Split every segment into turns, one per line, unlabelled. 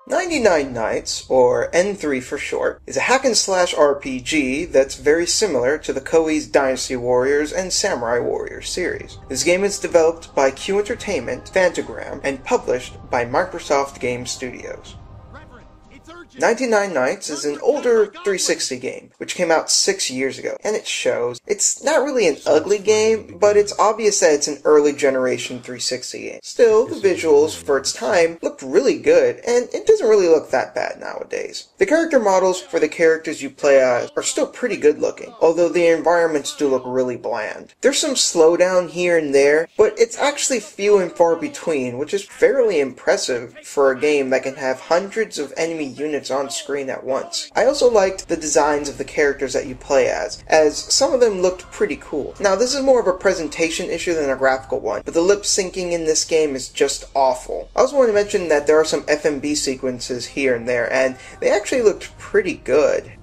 99 Nights, or N3 for short, is a hack-and-slash RPG that's very similar to the Koei's Dynasty Warriors and Samurai Warriors series. This game is developed by Q Entertainment, Fantagram, and published by Microsoft Game Studios. 99 Nights is an older 360 game, which came out 6 years ago, and it shows. It's not really an ugly game, but it's obvious that it's an early generation 360 game. Still, the visuals for its time looked really good, and it doesn't really look that bad nowadays. The character models for the characters you play as are still pretty good looking, although the environments do look really bland. There's some slowdown here and there, but it's actually few and far between, which is fairly impressive for a game that can have hundreds of enemy units on screen at once. I also liked the designs of the characters that you play as some of them looked pretty cool. Now, this is more of a presentation issue than a graphical one, but the lip syncing in this game is just awful. I also want to mention that there are some FMV sequences here and there, and they actually looked pretty good.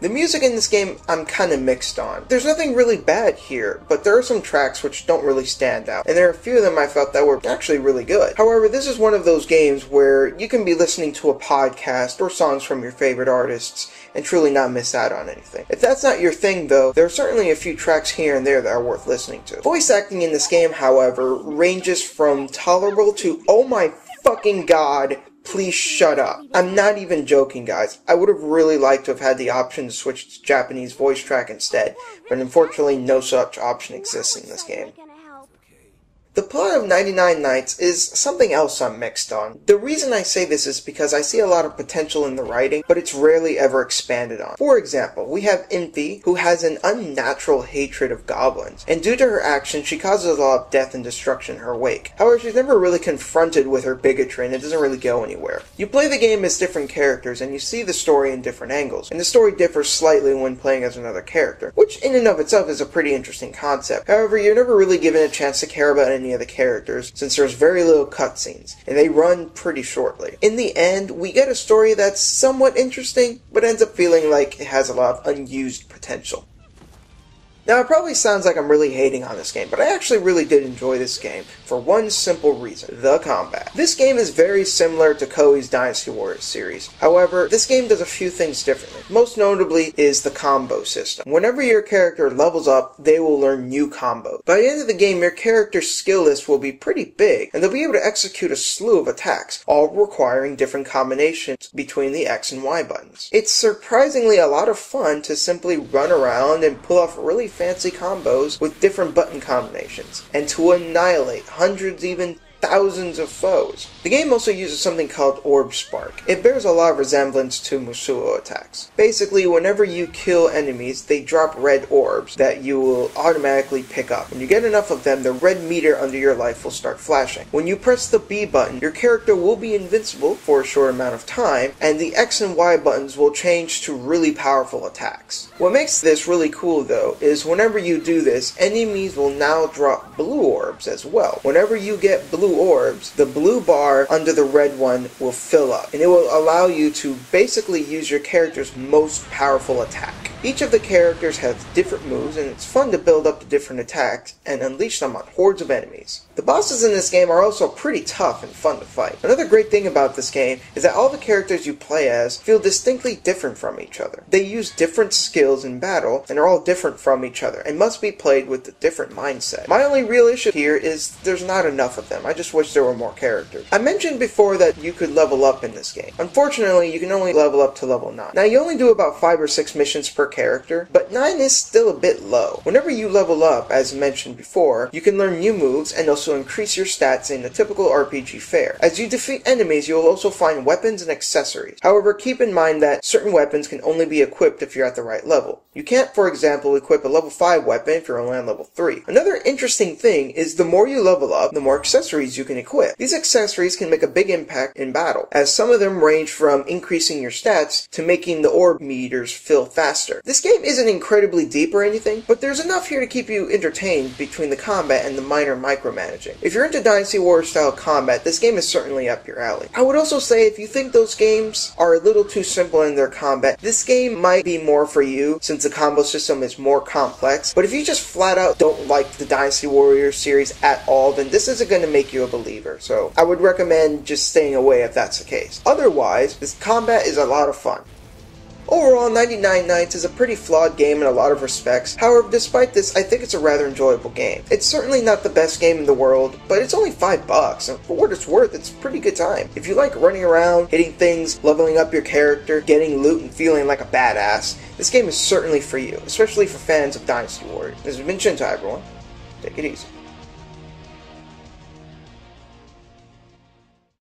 The music in this game I'm kinda mixed on. There's nothing really bad here, but there are some tracks which don't really stand out, and there are a few of them I felt that were actually really good. However, this is one of those games where you can be listening to a podcast or songs from your favorite artists and truly not miss out on anything. If that's not your thing though, there are certainly a few tracks here and there that are worth listening to. Voice acting in this game, however, ranges from tolerable to oh my fucking god, please shut up. I'm not even joking, guys. I would have really liked to have had the option to switch to Japanese voice track instead, but unfortunately no such option exists in this game. The plot of 99 Nights is something else I'm mixed on. The reason I say this is because I see a lot of potential in the writing, but it's rarely ever expanded on. For example, we have Impy, who has an unnatural hatred of goblins, and due to her actions, she causes a lot of death and destruction in her wake. However, she's never really confronted with her bigotry, and it doesn't really go anywhere. You play the game as different characters, and you see the story in different angles, and the story differs slightly when playing as another character, which in and of itself is a pretty interesting concept. However, you're never really given a chance to care about any of the characters, since there's very little cutscenes, and they run pretty shortly. In the end, we get a story that's somewhat interesting, but ends up feeling like it has a lot of unused potential. Now, it probably sounds like I'm really hating on this game, but I actually really did enjoy this game for one simple reason: the combat. This game is very similar to Koei's Dynasty Warriors series. However, this game does a few things differently. Most notably is the combo system. Whenever your character levels up, they will learn new combos. By the end of the game, your character's skill list will be pretty big, and they'll be able to execute a slew of attacks, all requiring different combinations between the X and Y buttons. It's surprisingly a lot of fun to simply run around and pull off really fancy combos with different button combinations, and to annihilate hundreds, even thousands of foes. The game also uses something called Orb Spark. It bears a lot of resemblance to Musuo attacks. Basically, whenever you kill enemies, they drop red orbs that you will automatically pick up. When you get enough of them, the red meter under your life will start flashing. When you press the B button, your character will be invincible for a short amount of time, and the X and Y buttons will change to really powerful attacks. What makes this really cool though, is whenever you do this, enemies will now drop blue orbs as well. Whenever you get blue orbs, the blue bar under the red one will fill up, and it will allow you to basically use your character's most powerful attack. Each of the characters have different moves, and it's fun to build up the different attacks and unleash them on hordes of enemies. The bosses in this game are also pretty tough and fun to fight. Another great thing about this game is that all the characters you play as feel distinctly different from each other. They use different skills in battle and are all different from each other and must be played with a different mindset. My only real issue here is there's not enough of them. I just wish there were more characters. I mentioned before that you could level up in this game. Unfortunately, you can only level up to level 9. Now, you only do about 5 or 6 missions per character, but 9 is still a bit low. Whenever you level up, as mentioned before, you can learn new moves and also increase your stats in a typical RPG fare. As you defeat enemies, you will also find weapons and accessories. However, keep in mind that certain weapons can only be equipped if you're at the right level. You can't, for example, equip a level 5 weapon if you're only on level 3. Another interesting thing is the more you level up, the more accessories you can equip. These accessories can make a big impact in battle, as some of them range from increasing your stats to making the orb meters fill faster. This game isn't incredibly deep or anything, but there's enough here to keep you entertained between the combat and the minor micromanaging. If you're into Dynasty Warriors style combat, this game is certainly up your alley. I would also say if you think those games are a little too simple in their combat, this game might be more for you since the combo system is more complex. But if you just flat out don't like the Dynasty Warriors series at all, then this isn't going to make you a believer. So I would recommend just staying away if that's the case. Otherwise, this combat is a lot of fun. Overall, 99 Nights is a pretty flawed game in a lot of respects. However, despite this, I think it's a rather enjoyable game. It's certainly not the best game in the world, but it's only $5, and for what it's worth, it's a pretty good time. If you like running around, hitting things, leveling up your character, getting loot, and feeling like a badass, this game is certainly for you, especially for fans of Dynasty Warriors. This has been Shintai, everyone. Take it easy.